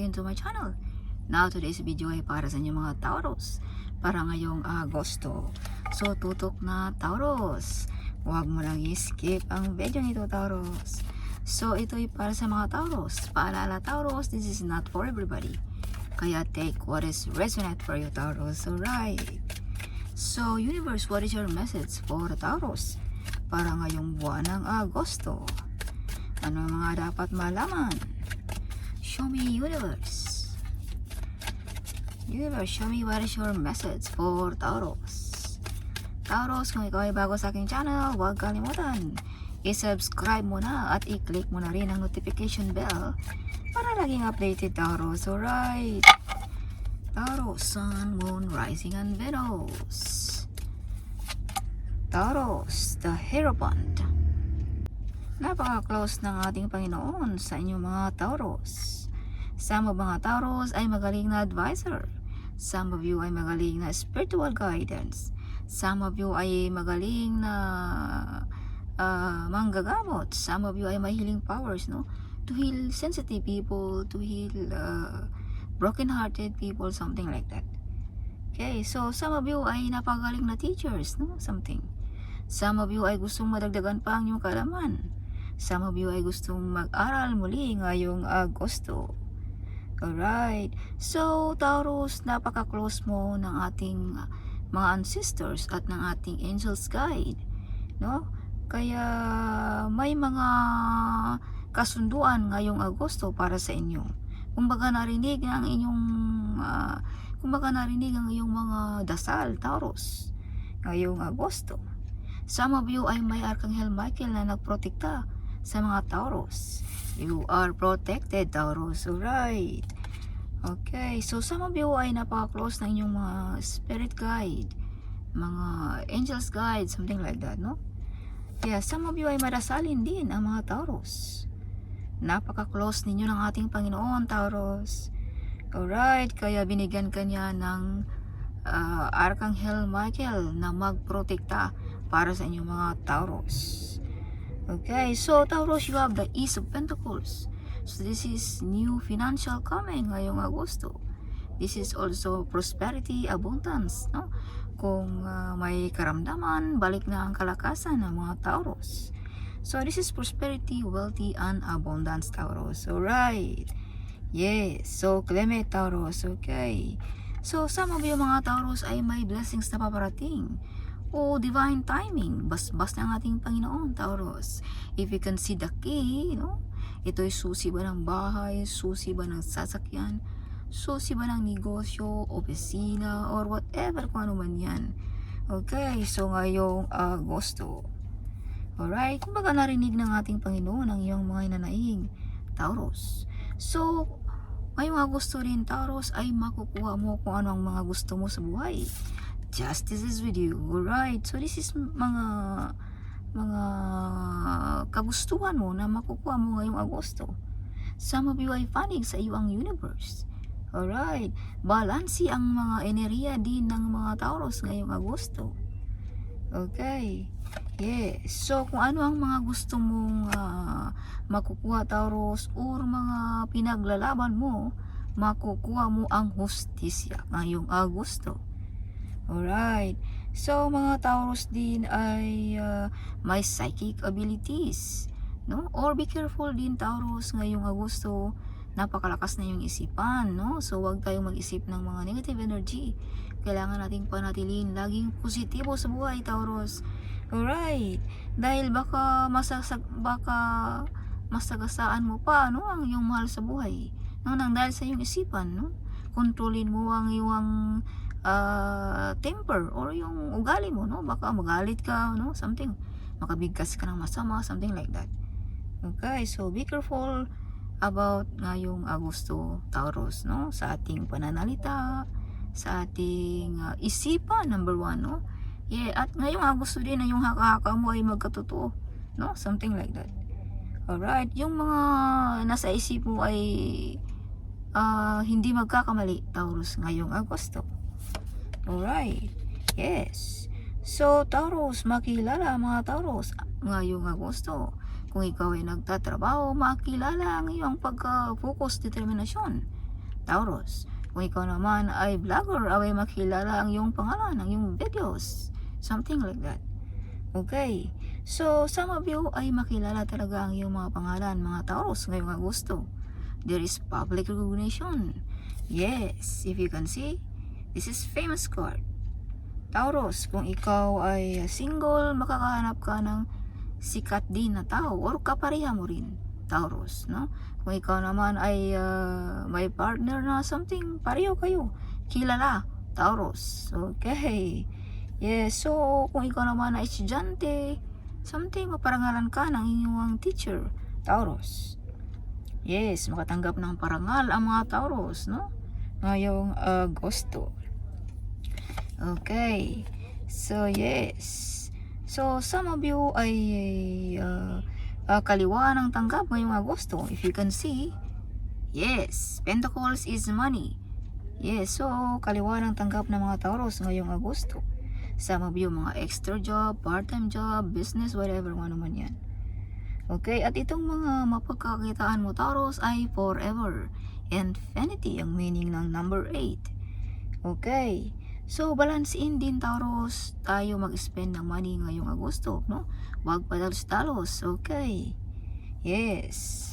again to my channel. Now today's video ay para sa inyo mga Taurus, para ngayong Agosto. So tutok na Taurus, huwag mo lang i-skip ang video nito Taurus. So ito ay para sa mga Taurus. Paalala Taurus, this is not for everybody, kaya take what is resonate for you Taurus. Alright, so universe, what is your message for Taurus para ngayong buwan ng Agosto? Ano ang mga dapat malaman? Show me universe. Universe, show me what is your message for Taurus. Taurus, kung ikaw ay bago sa aking channel, huwag kalimutan i-subscribe mo na at i-click mo na rin ang notification bell para laging updated Taurus. Alright, Taurus, Sun, Moon, Rising, and Venus. Taurus, the Hierophant. Napaka-close ng ating Panginoon sa inyong mga Taurus. Some of mga Taurus ay magaling na advisor. Some of you ay magaling na spiritual guidance. Some of you ay magaling na manggagamot. Some of you ay may healing powers, no? To heal sensitive people, to heal broken-hearted people, something like that. Okay, so some of you ay napagaling na teachers, no? Something. Some of you ay gustong madagdagan pa ang inyong kaalaman. Some of you ay gustong mag-aral muli ngayong Agosto. Alright, so Taurus, napaka-close mo ng ating mga ancestors at ng ating angels guide, no? Kaya may mga kasunduan ngayong Agosto para sa inyo. Kumbaga narinig ang inyong mga dasal Taurus ngayong Agosto. Some of you ay may Archangel Michael na nagprotekta sa mga Taurus. You are protected Taurus. Alright. Okay, so some of you ay napaka-close na inyong mga spirit guide, mga angels guide, something like that, no? Yeah, some of you ay madasalin din ang mga Taurus. Napaka-close ninyo ng ating Panginoon Taurus. Alright, kaya binigyan kanya ng Archangel Michael na magprotekta para sa inyong mga Taurus. Okay, so Taurus, you have the Ace of Pentacles. So this is new financial coming ngayong Agosto. This is also prosperity, abundance, no? Kung may karamdaman, balik na ang kalakasan ng mga Taurus. So this is prosperity, wealthy, and abundance Taurus. Alright. Yes, so claim it Taurus. Okay. So some of you mga Taurus ay may blessings na paparating. O divine timing, bas-bas ng ating Panginoon Taurus. If you can see the key, no? Ito'y susi ba ng bahay, susi ba ng sasakyan, susi ba ng negosyo, opisina, or whatever, kung ano man yan. Okay, so ngayong Agosto. Alright, kumbaga narinig ng ating Panginoon ang iyong mga hinanaing Taurus. So ngayong Agosto rin Taurus ay makukuha mo kung ano ang mga gusto mo sa buhay. Justice is with you. Alright, so this is mga kagustuhan mo na makukuha mo ngayong Agosto. Some of you ay panig sa iyo ang universe. Alright, balansi ang mga enerhiya din ng mga Taurus ngayong Agosto. Okay, yes. So kung ano ang mga gusto mong makukuha Taurus, or mga pinaglalaban mo, makukuha mo ang hustisya ngayong Agosto. Alright, so mga Taurus din ay may psychic abilities, no? Or be careful din Taurus ngayong Agosto, napakalakas na yung isipan, no? So wag tayong mag-isip ng mga negative energy. Kailangan nating panatilin laging positibo sa buhay Taurus. Alright, dahil baka masagasaan mo pa, no, ang iyong mahal sa buhay, no, nang dahil sa iyong isipan, no? Kontrolin mo ang iyong temper or yung ugali mo, no? Baka magalit ka, no? Something, makabigkas ka ng masama, something like that. Okay, so be careful about ngayong Agosto Taurus, no? Sa ating pananalita, sa ating isipan, number one, no? Yeah, at ngayong Agosto din na yung haka-haka mo ay magkatotoo, no? Something like that. Alright, yung mga nasa isip mo ay hindi magkakamali Taurus ngayong Agosto. Alright, yes. So Taurus, makilala mga Taurus ngayong Agosto. Kung ikaw ay nagtatrabaho, makilala ang iyong pagka-focus, determinasyon. Taurus. Kung ikaw naman ay vlogger, away makilala ang iyong pangalan, ang iyong videos. Something like that. Okay. So, some of you ay makilala talaga ang iyong mga pangalan, mga Taurus, ngayong Agosto. There is public recognition. Yes, if you can see, this is famous card. Taurus, kung ikaw ay single, makakahanap ka ng sikat din na tao or kapareha mo rin, Taurus, no? Kung ikaw naman ay may partner na something, pareho kayo, kilala, Taurus. Okay. Yes, so kung ikaw naman ay estudyante, something, maparangalan ka ng inyong teacher, Taurus. Yes, makatanggap ng parangal ang mga Taurus, no? Ngayong Agosto. Okay. So, yes. So, some of you ay kaliwa ng tanggap ngayong Agosto. If you can see, yes, Pentacles is money. Yes, so, kaliwa ng tanggap ng mga Taurus ngayong Agosto. Some of you, mga extra job, part-time job, business, whatever, ano man yan. Okay, at itong mga mapagkakitaan mo, Taurus, ay forever. Infinity, ang meaning ng number 8. Okay. So, balansin din, Taurus, tayo mag-spend ng money ngayong Agosto, no? Huwag padalos-dalos, okay? Yes.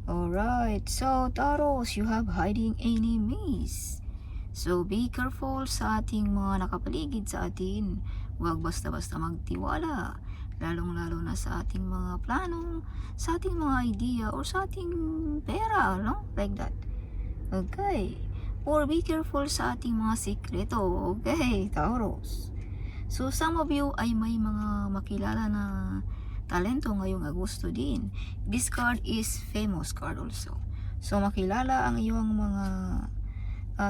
Alright. So, Taurus, you have hiding enemies. So, be careful sa ating mga nakapaligid sa atin. Huwag basta-basta magtiwala. Lalong-lalo na sa ating mga plano, sa ating mga idea, or sa ating pera, no? Like that. Okay. Or be careful sa ating mga sikreto. Okay, Taurus. So, some of you ay may mga makilala na talento ngayong Agosto din. This card is famous card also. So, makilala ang iyong mga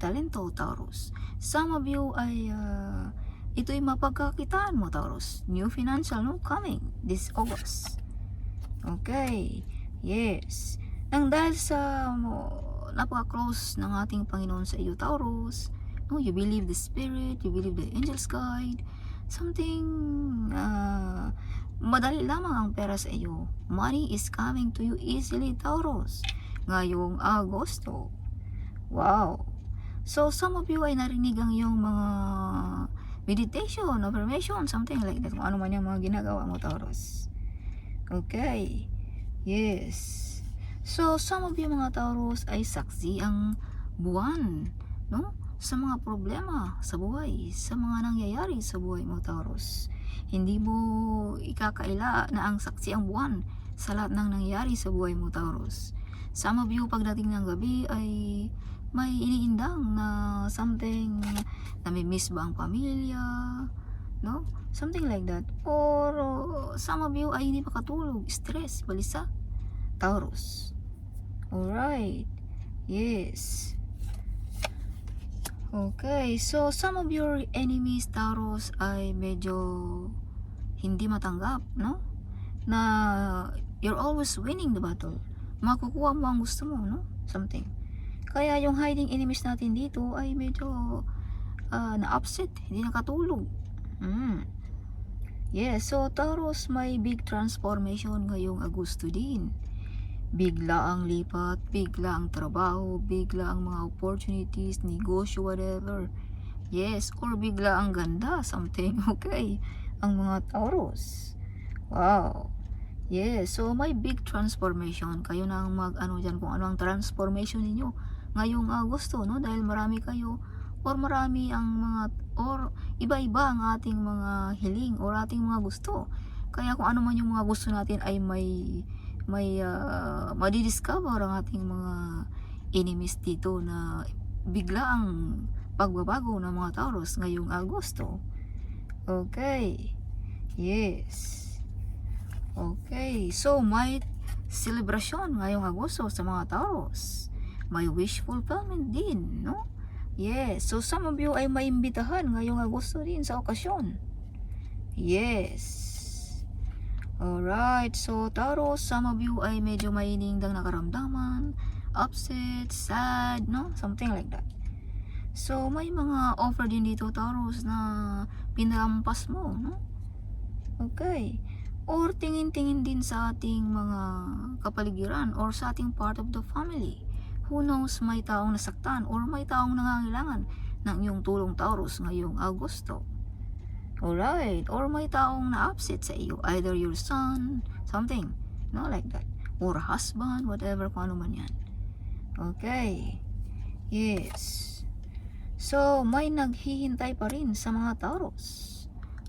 talento, Taurus. Some of you ay ito'y mapagkakitaan mo, Taurus. New financial, no? Coming this August. Okay. Yes. Nang dahil sa napaka-close ng ating Panginoon sa iyo, Taurus, no, you believe the Spirit, you believe the Angel's Guide, something, madali lamang ang pera sa iyo. Money is coming to you easily, Taurus, ngayong Agosto. Wow. So, some of you ay narinig ang iyong mga meditation, affirmation, something like that, kung ano man yung mga ginagawa mo, Taurus. Okay. Yes. So, some of you mga Taurus ay saksi ang buwan, no? Sa mga problema sa buhay, sa mga nangyayari sa buhay mo, Taurus. Hindi mo ikakaila na ang saksi ang buwan sa lahat ng nangyayari sa buhay mo, Taurus. Some of you pagdating ng gabi ay may iniindang na something, nami-miss ba ang pamilya, no? Something like that. Or some of you ay hindi makatulog, stress, balisa, Taurus. Alright. Yes. Okay. So, some of your enemies, Taurus, ay medyo hindi matanggap, no? Na you're always winning the battle. Makukuha mo ang gusto mo, no? Something. Kaya yung hiding enemies natin dito ay medyo na-upset. Hindi nakatulog. Yes. So, Taurus, may big transformation ngayong Agosto din. Bigla ang lipat, bigla ang trabaho, bigla ang mga opportunities, negosyo, whatever. Yes, or bigla ang ganda, something, okay? Ang mga Taurus. Wow. Yes, so may big transformation. Kayo na ang mag-ano dyan kung ano ang transformation ninyo ngayong Agosto, no? Dahil marami kayo, or marami ang mga, or iba-iba ang ating mga hiling, or ating mga gusto. Kaya kung ano man yung mga gusto natin ay may madidiscover ang ating mga enemies dito na bigla ang pagbabago ng mga Taurus ngayong Agosto. Okay. Yes. Okay. So, may celebration ngayong Agosto sa mga Taurus. May wish fulfillment din, no? Yes. So, some of you ay maimbitahan ngayong Agosto din sa okasyon. Yes. Alright, so Taurus, some of you ay medyo mainindang nakaramdaman, upset, sad, no? Something like that. So, may mga offer din dito, Taurus, na pinalampas mo, no? Okay. Or tingin-tingin din sa ating mga kapaligiran or sa ating part of the family. Who knows, may taong nasaktan or may taong nangangailangan ng iyong tulong, Taurus, ngayong Agosto. Alright, or may taong na-upset sa iyo, either your son, something, no, like that, or husband, whatever, kung ano man yan. Okay, yes. So, may naghihintay pa rin sa mga Taurus.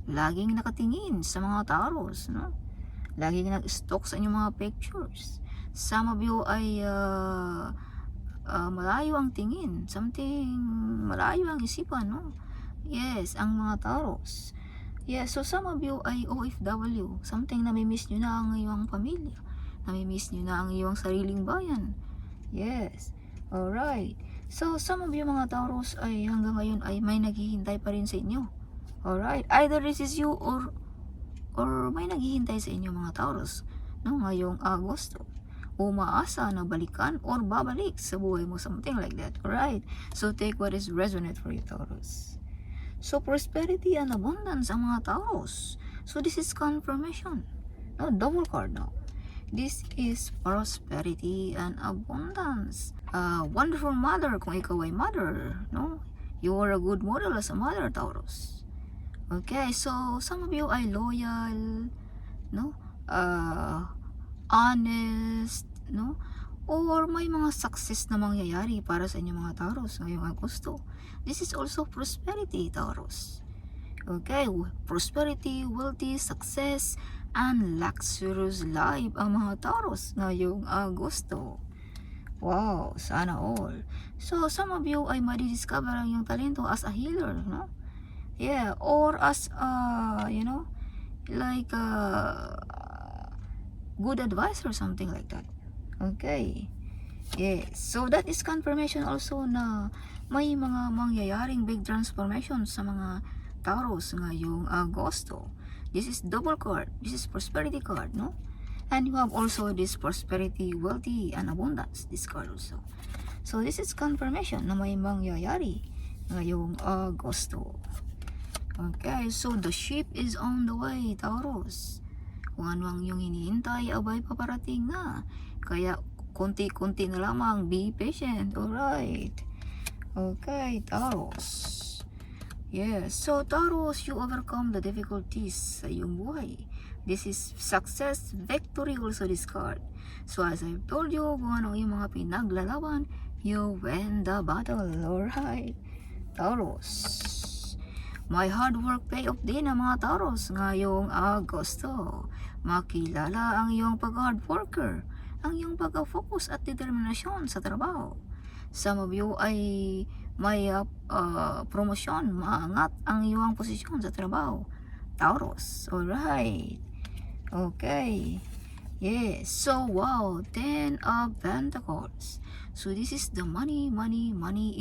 Laging nakatingin sa mga Taurus, no? Laging nag-stalk sa inyong mga pictures. Some of you ay malayo ang tingin, something malayo ang isipan, no? Yes, ang mga Taurus. Yes, so some of you ay OFW, something namimiss nyo na ang iyong pamilya, namimiss nyo na ang iyong sariling bayan. Yes, alright. So some of you mga Taurus ay hanggang ngayon ay may naghihintay pa rin sa inyo. Alright, either this is you or may naghihintay sa inyo mga Taurus, no, ngayong Agosto. Umaasa na balikan or babalik sa buhay mo, something like that. Alright, so take what is resonant for you, Taurus. So prosperity and abundance ang mga Taurus. So this is confirmation, no, double card now. This is prosperity and abundance. Wonderful mother kung ikaw ay mother, no, you are a good model as a mother, Taurus. Okay, so some of you ay loyal, no, honest, no, or may mga success na mangyayari para sa inyong mga Taurus ngayong Agosto. This is also prosperity, Taurus. Okay, prosperity, wealthy, success, and luxurious life ang mga Taurus ngayong Agosto. Wow, sana all. So some of you ay madidiscover ang iyong talento as a healer, no? Yeah, or as you know, like good advisor, something like that. Okay, yes, so that is confirmation also na may mga mangyayaring big transformation sa mga Taurus ngayong Agosto. This is double card, this is prosperity card, no, and you have also this prosperity, wealthy, and abundance, this card also. So this is confirmation na may mangyayari ngayong Agosto. Okay, so the ship is on the way, Taurus. Kung ano ang iyong hinihintay, abay paparating na. Kaya konti-konti na lamang, be patient. Alright. Okay, Taurus. Yes, so Taurus, you overcome the difficulties sa iyong buhay. This is success, victory also this card. So as I've told you, kung ano yung mga pinaglalaban, you win the battle. Alright, Taurus. May hard work pay off din ang mga Taurus ngayong Agosto. Makilala ang iyong pag-hard worker, ang iyong pag-focus at determinasyon sa trabaho. Some of you ay may promosyon, maangat ang iyong posisyon sa trabaho, Taurus. Alright. Okay. Yes. So wow, 10 of Pentacles. So this is the money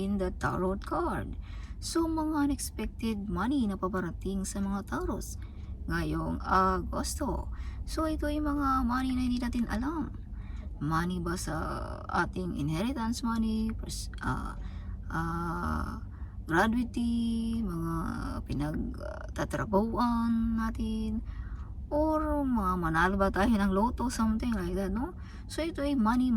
in the Tarot card. So mga unexpected money na paparating sa mga Taurus ngayong Agosto. So ito ay mga money na hindi natin alam. Money ba sa ating inheritance money, gratuity, mga pinagtatrabahuan natin, or mga manalo ba tayo ng loto, something like that, no? So ito ay money,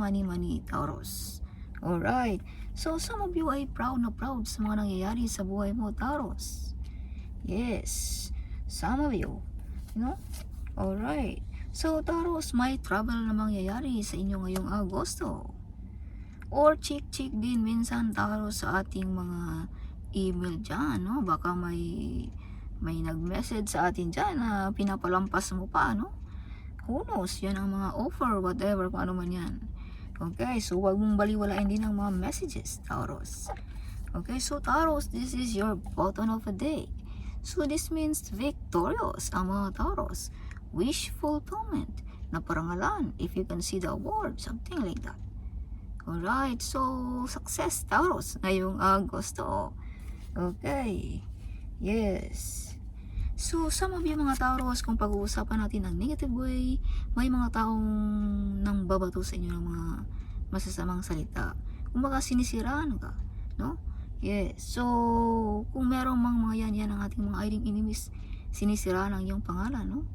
Taurus. Alright, so some of you ay proud na proud sa mga nangyayari sa buhay mo, Taurus. Yes, some of you, you know? Alright, so Taurus, may trouble na mangyayari sa inyo ngayong Agosto. Or check din minsan, Taurus, sa ating mga email dyan, no? Baka may nag-message sa atin dyan na pinapalampas mo pa, no? Who knows, yan ang mga offer, whatever, kung ano man yan. Okay, so wag mong baliwalain din ang mga messages, Taurus. Okay, so Taurus, this is your button of a day. So this means victorious ang mga Taurus. Wish fulfillment na parangalan, if you can see the award, something like that. Alright, so success, Taurus, ngayong Agosto. Okay, yes. So some of you mga Taurus, kung pag-uusapan natin ng negative way, may mga taong nang babato sa inyo ng mga masasamang salita. Kumbaga sinisiraan ka, no? Yes, so kung merong mga yan ang ating mga hiding enemies, sinisiraan ang iyong pangalan, no?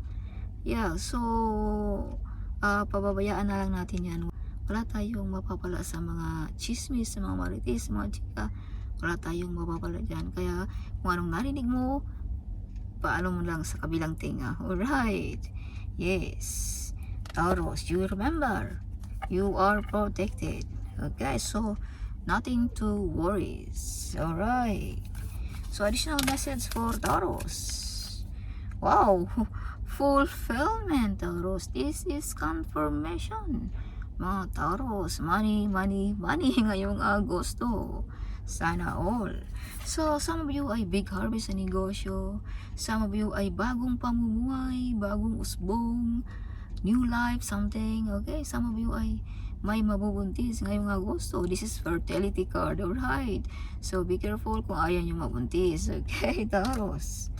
Yeah, so pababayaan na lang natin yan. wala tayong mapapala sa mga chismis, sa mga marites, sa mga chika. Wala tayong mapapala dyan. Kaya kung anong narinig mo, paano mo lang sa kabilang tinga. Alright. Yes. Taurus, you remember, you are protected. Okay, so nothing to worries. Alright. So additional message for Taurus. Wow, fulfillment, Taurus. This is confirmation. Mga Taurus, money, money, money ngayong Agosto. Sana all. So, some of you ay big harvest sa negosyo. Some of you ay bagong pamumuhay, bagong usbong, new life, something. Okay, some of you ay may mabubuntis ngayong Agosto. This is fertility card, alright? So, be careful kung ayaw nyo mabuntis. Okay, Taurus.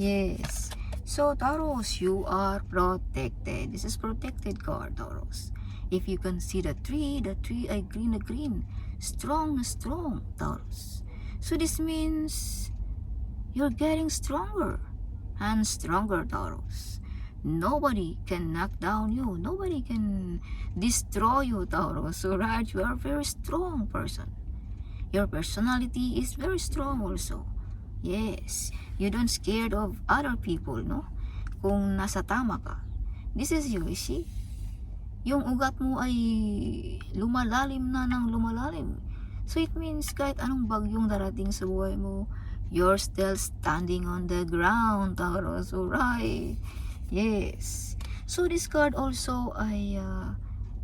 Yes. So, Taurus, you are protected. This is protected card, Taurus. If you can see the tree ay green na green. Strong na strong, Taurus. So, this means you're getting stronger and stronger, Taurus. Nobody can knock down you. Nobody can destroy you, Taurus. So, right, you are a very strong person. Your personality is very strong also. Yes, you don't scared of other people, no? Kung nasa tama ka. This is you, see? Yung ugat mo ay lumalalim na ng lumalalim. So it means kahit anong bagyong darating sa buhay mo, you're still standing on the ground, Taurus. Alright. Yes. So this card also ay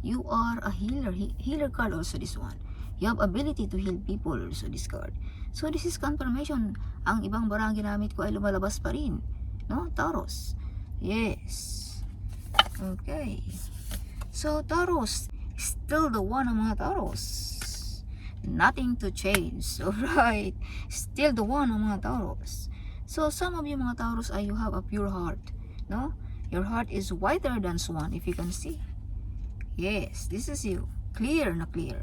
you are a healer. Healer card also this one. You have ability to heal people also this card. So this is confirmation. Ang ibang barang ginamit ko ay lumalabas pa rin. No, Taurus? Yes. Okay. So Taurus, still the one ng mga Taurus. Nothing to change. Alright. Still the one ng mga Taurus. So some of you mga Taurus ay you have a pure heart. No? Your heart is whiter than swan if you can see. Yes, this is you. Clear na clear.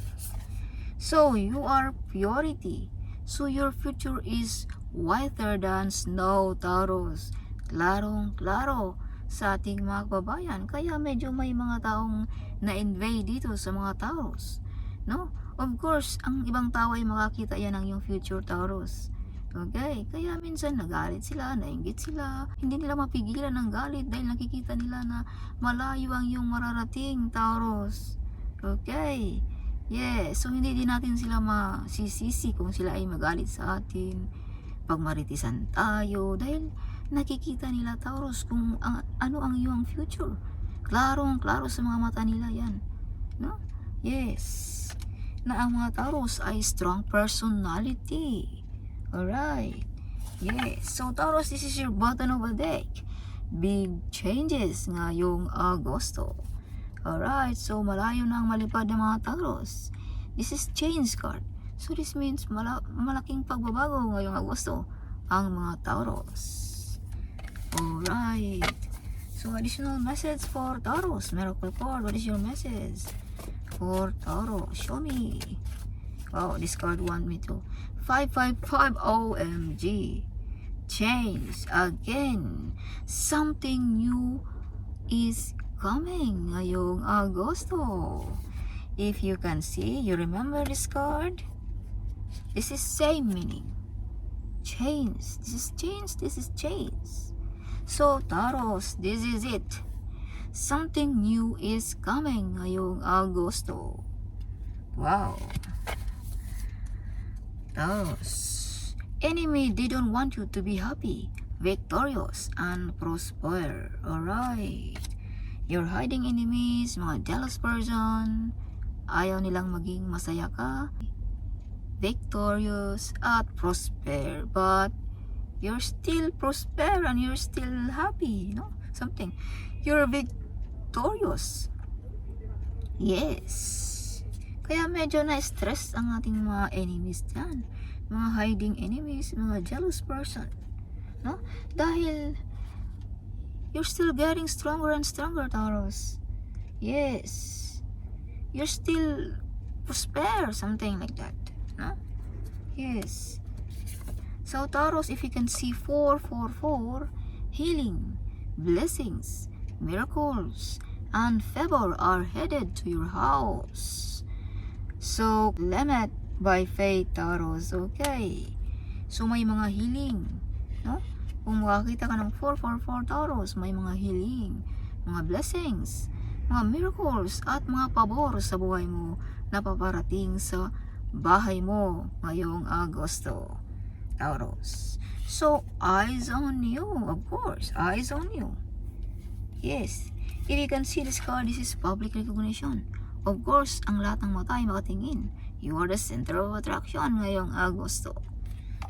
So you are purity. So your future is whiter than snow, Taurus. Klarong klaro sa ating mga kababayan. Kaya medyo may mga taong na-invade dito sa mga Taurus. No? Of course, ang ibang tao ay makakita yan ng yung future, Taurus. Okay? Kaya minsan nagalit sila, nainggit sila. Hindi nila mapigilan ng galit dahil nakikita nila na malayo ang yung mararating, Taurus. Okay? Yes. So, hindi din natin sila masisisi kung sila ay magalit sa atin. Pag maritisan tayo. Dahil nakikita nila, Taurus, kung ano ang iyong future. Klaro sa mga mata nila yan. No? Yes. Na ang mga Taurus ay strong personality. Alright. Yes. So, Taurus, this is your bottom of the deck. Big changes ngayong Agosto. Alright. So, malayo na ang malipad ng mga Taurus. This is change card. So, this means malaking pagbabago ngayong Agosto ang mga Taurus. Alright. So, additional message for Taurus. Miracle card. What is your message for Taurus? Show me. Wow, this card want me to. 555 OMG. Change again. Something new is coming ngayong Agosto. If you can see, you remember this card? This is same meaning. Change. This is change. This is change. So, Taurus, this is it. Something new is coming ngayong Agosto. Wow. Taurus. Enemy didn't want you to be happy, victorious, and prosper. Alright. You're hiding enemies, mga jealous person. Ayaw nilang maging masaya ka, victorious, at prosper. But you're still prosper and you're still happy, no? Something. You're victorious. Yes. Kaya medyo na-stress ang ating mga enemies dyan. Mga hiding enemies, mga jealous person. No? Dahil you're still getting stronger and stronger, Taurus. Yes. You're still prosper, something like that. No? Yes. So, Taurus, if you can see 444, healing, blessings, miracles, and favor are headed to your house. So, limit by faith, Taurus. Okay. So, may mga healing. No? Kung makakita ka ng 444 Taurus, may mga healing, mga blessings, mga miracles, at mga pabor sa buhay mo na paparating sa bahay mo ngayong Agosto, Taurus. So, eyes on you, of course. Eyes on you. Yes. If you can see this card, this is public recognition. Of course, ang lahat ng mata ay makatingin. You are the center of attraction ngayong Agosto.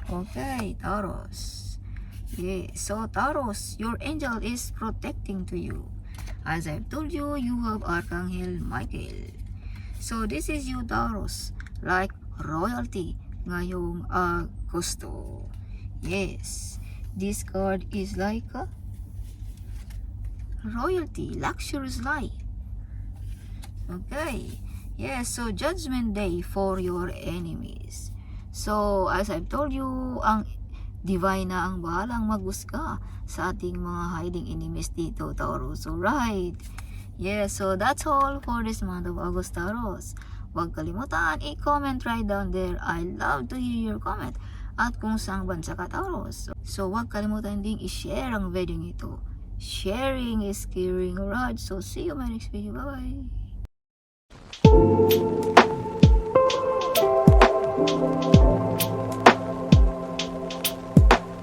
Okay, Taurus. Yes. So, Taurus, your angel is protecting to you. As I've told you, you have Archangel Michael. So, this is you, Taurus. Like royalty ngayong Agosto. Yes. This card is like a royalty, luxurious life. Okay. Yes, so judgment day for your enemies. So, as I've told you, ang divine na ang bahalang maghusga sa ating mga hiding enemies dito, Taurus. Alright. Yes, so that's all for this month of August, Taurus. Huwag kalimutan, i-comment right down there. I love to hear your comment. At kung saang bansa ka, Taurus. So, huwag kalimutan ding i-share ang video nito. Sharing is caring. Alright, so see you in my next video. Bye-bye.